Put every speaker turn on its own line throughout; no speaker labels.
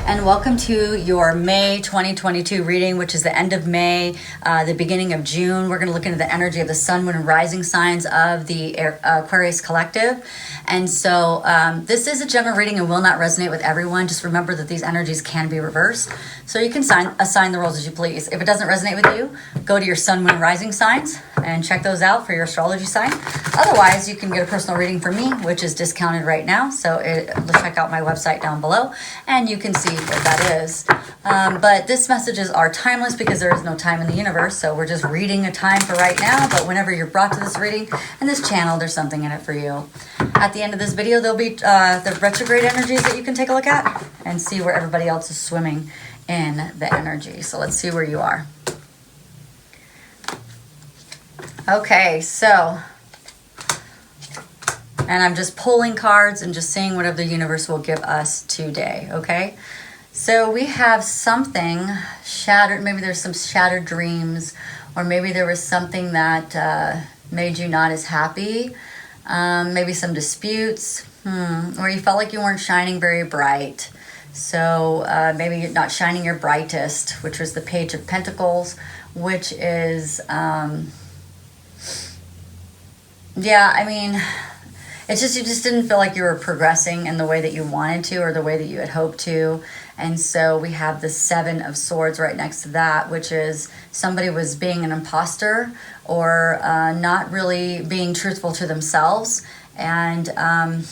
and welcome to your May 2022 reading, which is the end of May, the beginning of June. We're going to look into the energy of the sun, moon, and rising signs of the Aquarius collective. And so this is a general reading and will not resonate with everyone. Just remember that these energies can be reversed. So you can assign the roles as you please. If it doesn't resonate with you, go to your sun, moon, and rising signs and check those out for your astrology sign. Otherwise, you can get a personal reading from me, which is discounted right now. So check out my website down below and you can see what that is. But this messages are timeless because there is no time in the universe. So we're just reading a time for right now. But whenever you're brought to this reading and this channel, there's something in it for you. At the end of this video, there'll be the retrograde energies that you can take a look at and see where everybody else is swimming in the energy. So let's see where you are. Okay, so, and I'm just pulling cards and just seeing whatever the universe will give us today, okay? So we have something shattered. Maybe there's some shattered dreams, or maybe there was something that made you not as happy. Maybe some disputes, or you felt like you weren't shining very bright. So maybe you're not shining your brightest, which was the Page of Pentacles, which is, yeah, I mean, it's just, you just didn't feel like you were progressing in the way that you wanted to or the way that you had hoped to. And so we have the Seven of Swords right next to that, which is somebody was being an imposter or not really being truthful to themselves. And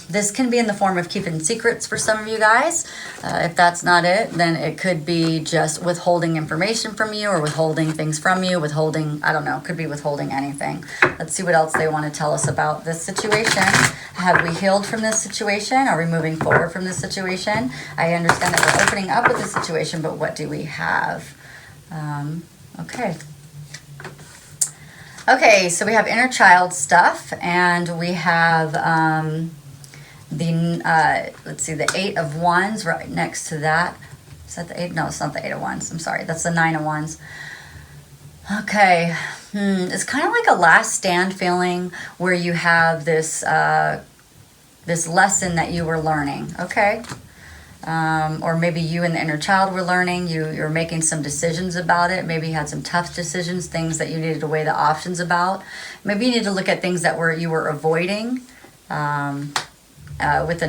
this can be in the form of keeping secrets for some of you guys. If that's not it, then it could be just withholding information from you or withholding things from you, withholding, I don't know, could be withholding anything. Let's see what else they want to tell us about this situation. Have we healed from this situation? Are we moving forward from this situation? I understand that we're opening up with this situation, but what do we have? Okay. Okay, so we have inner child stuff, and we have let's see, the Eight of Wands right next to that. Is that the Eight? No, it's not the Eight of Wands. I'm sorry, that's the Nine of Wands. Okay, it's kind of like a last stand feeling where you have this this lesson that you were learning. Okay. Or maybe you and the inner child were learning, you're making some decisions about it. Maybe you had some tough decisions, things that you needed to weigh the options about. Maybe you need to look at things that you were avoiding. With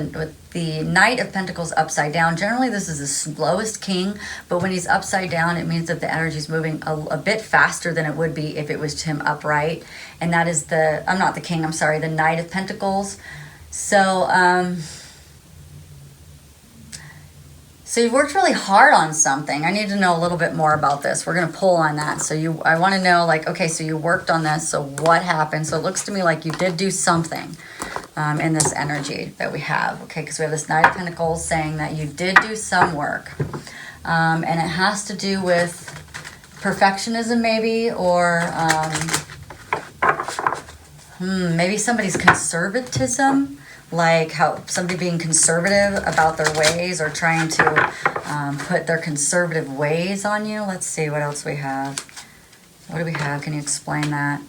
the Knight of Pentacles upside down, generally this is the slowest king, but when he's upside down, it means that the energy is moving a bit faster than it would be if it was him upright. And that is the Knight of Pentacles. So you've worked really hard on something. I need to know a little bit more about this. We're going to pull on that. I want to know, like, okay, so you worked on this. So what happened? So it looks to me like you did do something in this energy that we have. Okay, because we have this Knight of Pentacles saying that you did do some work. And it has to do with perfectionism maybe, or maybe somebody's conservatism. Like how somebody being conservative about their ways or trying to put their conservative ways on you. Let's see what else we have. What do we have? Can you explain that?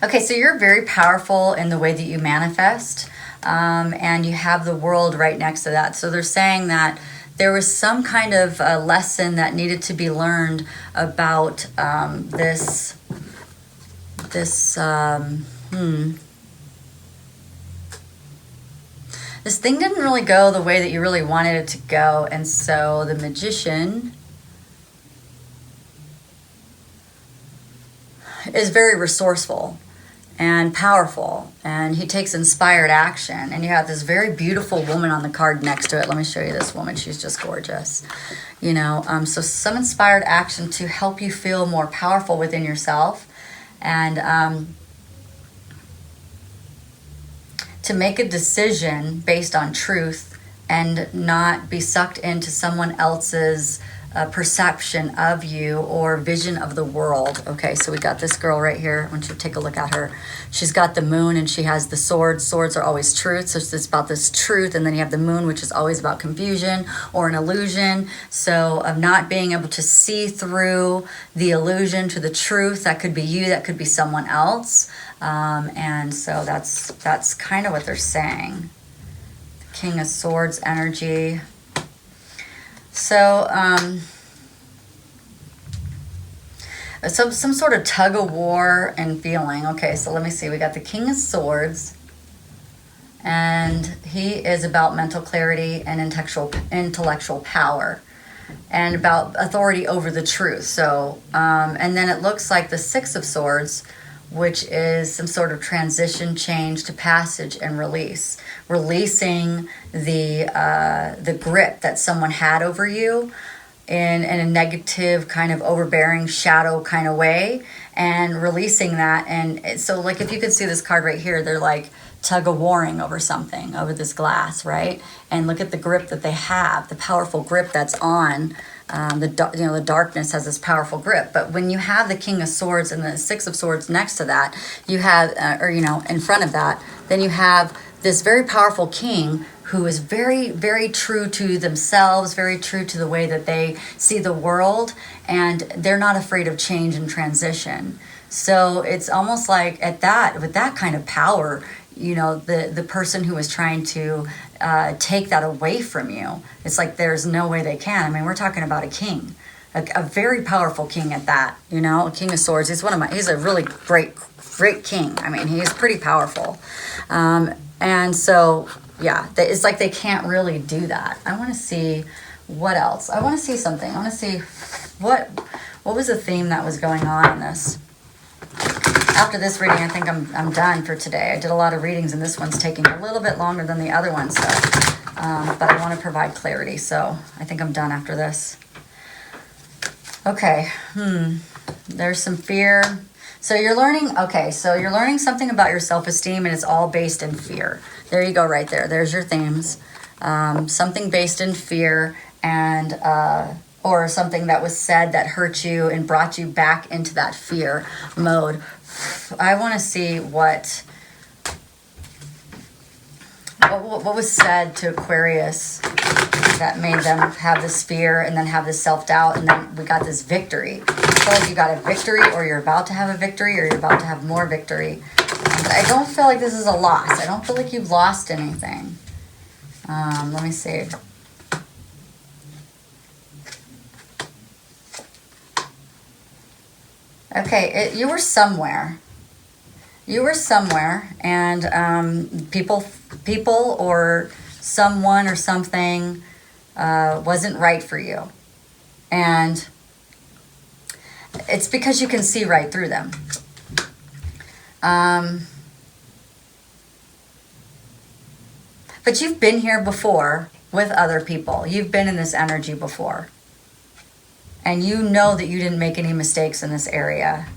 Okay, so you're very powerful in the way that you manifest, and you have the World right next to that. So they're saying that there was some kind of lesson that needed to be learned about this thing didn't really go the way that you really wanted it to go. And so the Magician is very resourceful and powerful, and he takes inspired action. And you have this very beautiful woman on the card next to it. Let me show you this woman. She's just gorgeous. You know, so some inspired action to help you feel more powerful within yourself, and to make a decision based on truth and not be sucked into someone else's perception of you or vision of the world. Okay, so we got this girl right here. I want you to take a look at her. She's got the moon and she has the swords. Swords are always truth, so it's about this truth. And then you have the moon, which is always about confusion or an illusion. So of not being able to see through the illusion to the truth. That could be you, that could be someone else. And so that's kind of what they're saying. King of Swords energy. So, some sort of tug of war and feeling. Okay, so let me see. We got the King of Swords, and he is about mental clarity and intellectual power, and about authority over the truth. So, and then it looks like the Six of Swords, which is some sort of transition, change to passage and release, releasing the grip that someone had over you in a negative kind of overbearing shadow kind of way, and releasing that. And so, like, if you can see this card right here, they're like tug of warring over something, over this glass, right? And look at the grip that they have, the powerful grip that's on the darkness has this powerful grip. But when you have the King of Swords and the Six of Swords next to that, you have, in front of that, then you have this very powerful king who is very, very true to themselves, very true to the way that they see the world, and they're not afraid of change and transition. So it's almost like with that kind of power, the person who is trying to take that away from you, it's like there's no way they can. I mean, we're talking about a king, a very powerful king at that, a King of Swords. He's a really great king. I mean, he's pretty powerful. And so, yeah, it's like they can't really do that. I want to see what else. I want to see something. I want to see what was the theme that was going on in this. After this reading, I think I'm done for today. I did a lot of readings, and this one's taking a little bit longer than the other one, so but I want to provide clarity, so I think I'm done after this. Okay, there's some fear. So you're learning something about your self-esteem, and it's all based in fear. There you go, right there. There's your themes. Something based in fear, and or something that was said that hurt you and brought you back into that fear mode. I want to see what was said to Aquarius that made them have this fear and then have this self-doubt, and then we got this victory. I feel like you got a victory, or you're about to have a victory, or you're about to have more victory. But I don't feel like this is a loss. I don't feel like you've lost anything. Let me see. Okay, you were somewhere. You were somewhere, and people or someone or something wasn't right for you. And it's because you can see right through them. But you've been here before with other people. You've been in this energy before. And you know that you didn't make any mistakes in this area.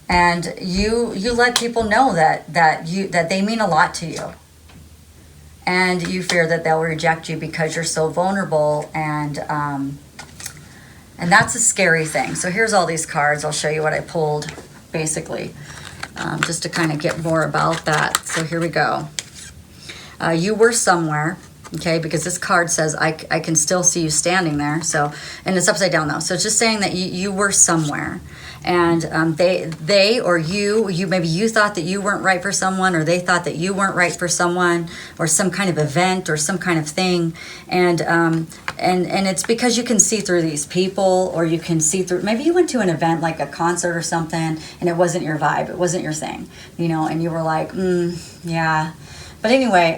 And you let people know that they mean a lot to you. And you fear that they'll reject you because you're so vulnerable, and that's a scary thing. So here's all these cards. I'll show you what I pulled, basically, just to kind of get more about that. So here we go. You were somewhere. Okay, because this card says I can still see you standing there. So, and it's upside down though. So it's just saying that you were somewhere, and they or you maybe you thought that you weren't right for someone, or they thought that you weren't right for someone, or some kind of event or some kind of thing, and it's because you can see through these people, or you can see through. Maybe you went to an event like a concert or something, and it wasn't your vibe, it wasn't your thing, and you were like, yeah. But anyway,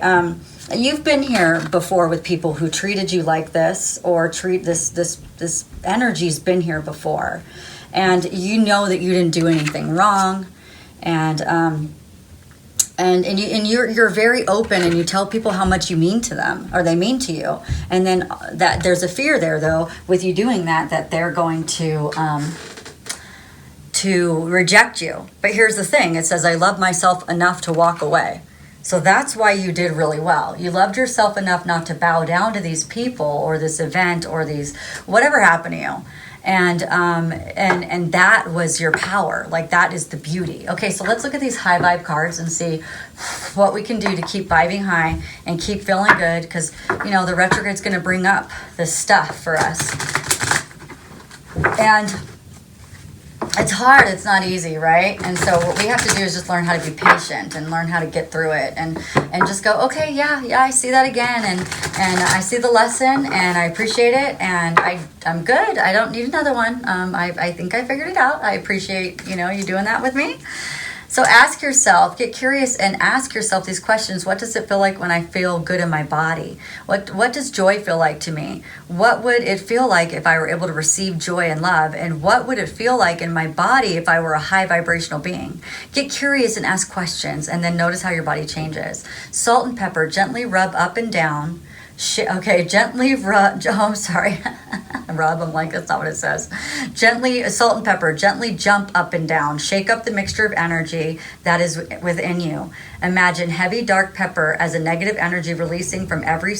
you've been here before with people who treated you like this, or treat this energy's been here before, and you know that you didn't do anything wrong, and you're very open, and you tell people how much you mean to them, or they mean to you, and then that there's a fear there though with you doing that they're going to reject you. But here's the thing: it says I love myself enough to walk away. So that's why you did really well. You loved yourself enough not to bow down to these people or this event or these whatever happened to you. And that was your power. Like, that is the beauty. Okay, so let's look at these high vibe cards and see what we can do to keep vibing high and keep feeling good, because the retrograde's going to bring up this stuff for us. And It's hard. It's not easy, right? And so what we have to do is just learn how to be patient and learn how to get through it, and just go, okay, yeah, I see that again, and I see the lesson, and I appreciate it, and I'm good. I don't need another one. I think I figured it out. I appreciate, you doing that with me. So ask yourself, get curious and ask yourself these questions. What does it feel like when I feel good in my body? What does joy feel like to me? What would it feel like if I were able to receive joy and love? And what would it feel like in my body if I were a high vibrational being? Get curious and ask questions, and then notice how your body changes. Salt and pepper, gently rub up and down. Gently rub, oh, I'm sorry. Rub, I'm like, that's not what it says. Gently, salt and pepper, gently jump up and down. Shake up the mixture of energy that is within you. Imagine heavy dark pepper as a negative energy releasing from every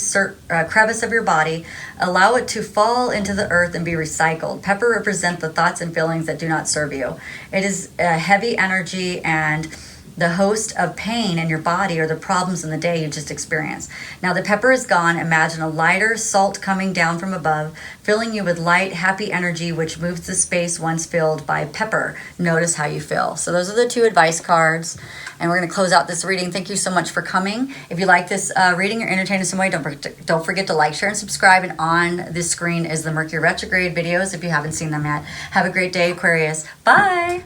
crevice of your body. Allow it to fall into the earth and be recycled. Pepper represents the thoughts and feelings that do not serve you. It is a heavy energy and the host of pain in your body or the problems in the day you just experienced. Now the pepper is gone. Imagine a lighter salt coming down from above, filling you with light, happy energy, which moves the space once filled by pepper. Notice how you feel. So those are the 2 advice cards. And we're going to close out this reading. Thank you so much for coming. If you like this reading or entertained in some way, don't forget to like, share, and subscribe. And on this screen is the Mercury Retrograde videos if you haven't seen them yet. Have a great day, Aquarius. Bye.